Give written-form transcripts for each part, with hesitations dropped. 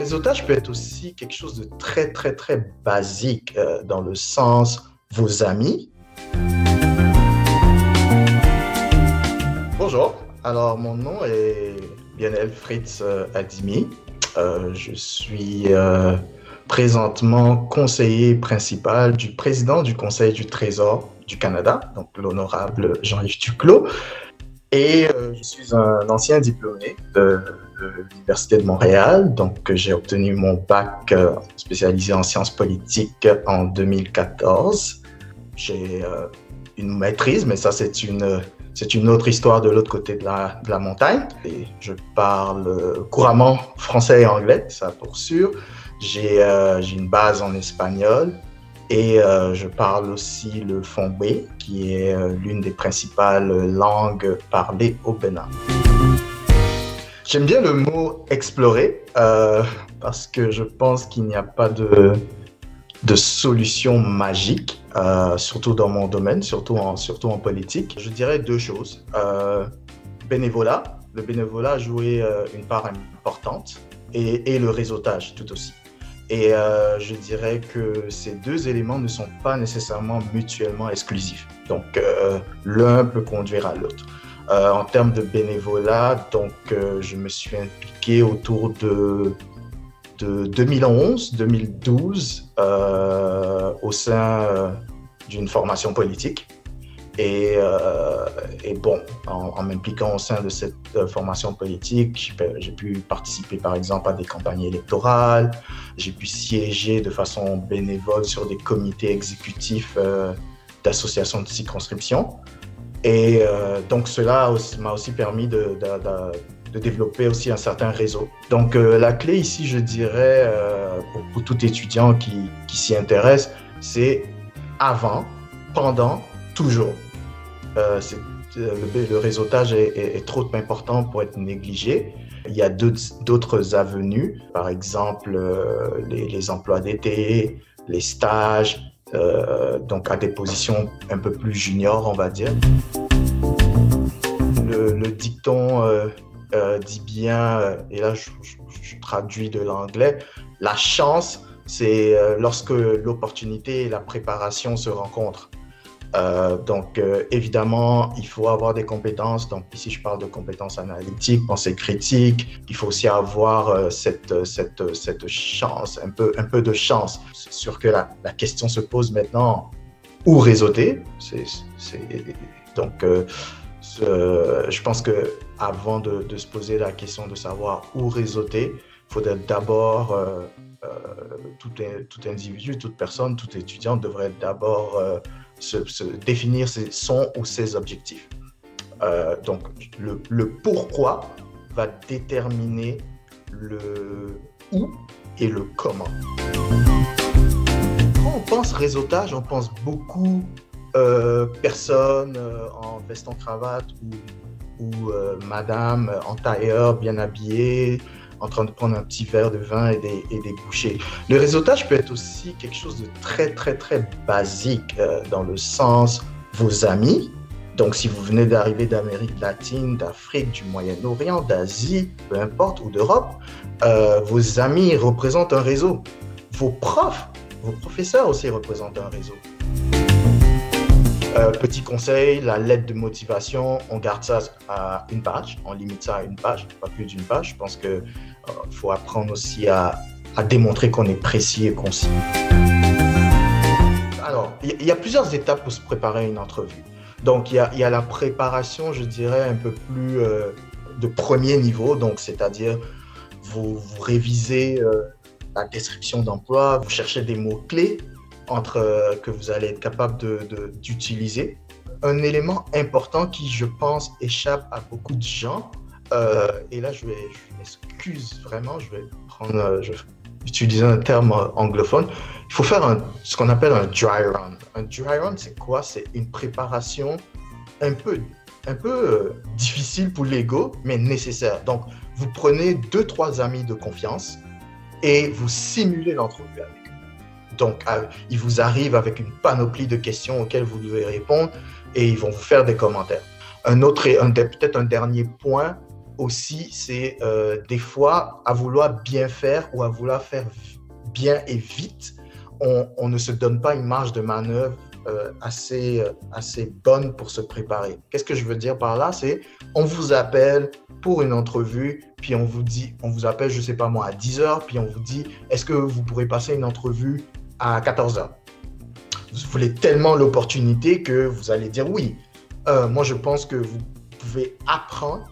réseautage peut être aussi quelque chose de très, très, très basique dans le sens vos amis. Bonjour, alors mon nom est Lionel Fritz Adimi. Je suis présentement conseiller principal du président du Conseil du Trésor du Canada, donc l'honorable Jean-Yves Duclos. Et je suis un ancien diplômé de l'Université de Montréal. Donc, j'ai obtenu mon bac spécialisé en sciences politiques en 2014. J'ai une maîtrise, mais ça, c'est une autre histoire de l'autre côté de la montagne. Et je parle couramment français et anglais, ça pour sûr. J'ai une base en espagnol. Et je parle aussi le fongbe, qui est l'une des principales langues parlées au Bénin. J'aime bien le mot « explorer » parce que je pense qu'il n'y a pas de solution magique, surtout dans mon domaine, surtout en politique. Je dirais deux choses. Bénévolat. Le bénévolat a joué une part importante et le réseautage tout aussi. Et je dirais que ces deux éléments ne sont pas nécessairement mutuellement exclusifs. Donc, l'un peut conduire à l'autre. En termes de bénévolat, donc, je me suis impliqué autour de 2011-2012 au sein d'une formation politique. Et bon, en m'impliquant au sein de cette formation politique, j'ai pu participer par exemple à des campagnes électorales, j'ai pu siéger de façon bénévole sur des comités exécutifs d'associations de circonscription. Et donc cela m'a aussi permis de développer aussi un certain réseau. Donc la clé ici, je dirais, pour tout étudiant qui s'y intéresse, c'est avant, pendant, toujours. Le réseautage est trop important pour être négligé. Il y a d'autres avenues, par exemple les emplois d'été, les stages, donc à des positions un peu plus juniors, on va dire. Le dicton dit bien, et là je traduis de l'anglais, la chance, c'est lorsque l'opportunité et la préparation se rencontrent. Donc, évidemment, il faut avoir des compétences. Donc, ici, je parle de compétences analytiques, pensée critique. Il faut aussi avoir cette chance, un peu de chance. C'est sûr que la question se pose maintenant, où réseauter? Donc, je pense qu'avant de se poser la question de savoir où réseauter, il faudrait d'abord, tout individu, toute personne, tout étudiant devrait d'abord se définir son ou ses objectifs. Donc, le pourquoi va déterminer le où et le comment. Quand on pense réseautage, on pense beaucoup personne en veste en cravate ou madame en tailleur bien habillée, en train de prendre un petit verre de vin et des bouchées. Le réseautage peut être aussi quelque chose de très, très, très basique dans le sens vos amis. Donc, si vous venez d'arriver d'Amérique latine, d'Afrique, du Moyen-Orient, d'Asie, peu importe, ou d'Europe, vos amis représentent un réseau. Vos profs, vos professeurs aussi représentent un réseau. Petit conseil, la lettre de motivation, on garde ça à une page, on limite ça à une page, pas plus d'une page. Je pense qu'il faut apprendre aussi à démontrer qu'on est précis et concis. Alors, il y a plusieurs étapes pour se préparer à une entrevue. Donc, il y a la préparation, je dirais, un peu plus de premier niveau, donc c'est-à-dire vous révisez la description d'emploi, vous cherchez des mots-clés que vous allez être capable d'utiliser. Un élément important qui, je pense, échappe à beaucoup de gens, et là, je m'excuse vraiment, je vais utiliser un terme anglophone. Il faut faire ce qu'on appelle un dry run. Un dry run, c'est quoi? C'est une préparation un peu difficile pour l'ego, mais nécessaire. Donc, vous prenez 2-3 amis de confiance et vous simulez l'entrevue avec eux. Donc, ils vous arrivent avec une panoplie de questions auxquelles vous devez répondre et ils vont vous faire des commentaires. Peut-être un dernier point, aussi, c'est des fois, à vouloir bien faire ou à vouloir faire bien et vite, on ne se donne pas une marge de manœuvre assez bonne pour se préparer. Qu'est-ce que je veux dire par là? C'est on vous appelle pour une entrevue, puis on vous appelle, je ne sais pas moi, à 10 heures, puis on vous dit, est-ce que vous pourrez passer une entrevue à 14 heures? Vous voulez tellement l'opportunité que vous allez dire oui. Moi, je pense que vous pouvez apprendre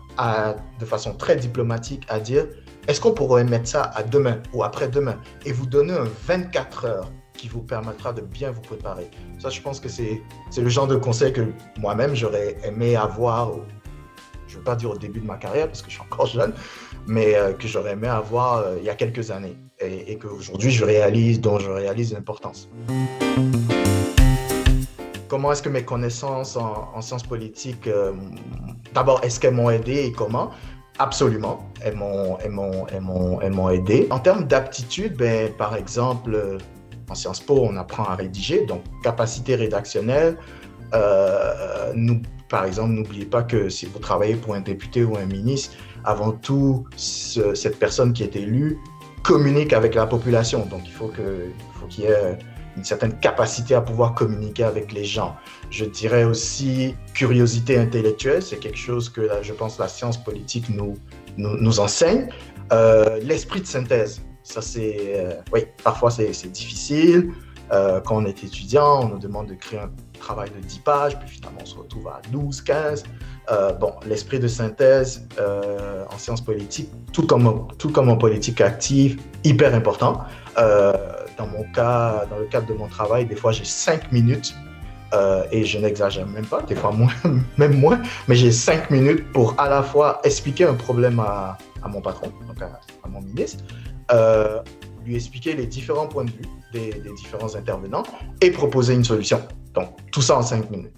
de façon très diplomatique à dire, est-ce qu'on pourrait mettre ça à demain ou après-demain et vous donner un 24 heures qui vous permettra de bien vous préparer. Ça, je pense que c'est le genre de conseil que moi-même, j'aurais aimé avoir, je ne veux pas dire au début de ma carrière parce que je suis encore jeune, mais que j'aurais aimé avoir il y a quelques années et qu'aujourd'hui, dont je réalise l'importance. Comment est-ce que mes connaissances en sciences politiques, d'abord, est-ce qu'elles m'ont aidé et comment? Absolument, elles m'ont aidé. En termes d'aptitude, ben, par exemple, en Sciences Po, on apprend à rédiger, donc capacité rédactionnelle. Par exemple, n'oubliez pas que si vous travaillez pour un député ou un ministre, avant tout, cette personne qui est élue communique avec la population. Donc, il faut qu'il y ait une certaine capacité à pouvoir communiquer avec les gens. Je dirais aussi curiosité intellectuelle, c'est quelque chose que je pense la science politique nous enseigne. L'esprit de synthèse, ça oui, parfois c'est difficile. Quand on est étudiant, on nous demande de créer un travail de 10 pages, puis finalement on se retrouve à 12, 15. L'esprit de synthèse en sciences politiques, tout comme en politique active, hyper important. Dans le cadre de mon travail, des fois j'ai 5 minutes et je n'exagère même pas, des fois même moins, mais j'ai 5 minutes pour à la fois expliquer un problème à mon patron, donc à mon ministre, lui expliquer les différents points de vue des différents intervenants et proposer une solution. Donc, tout ça en 5 minutes.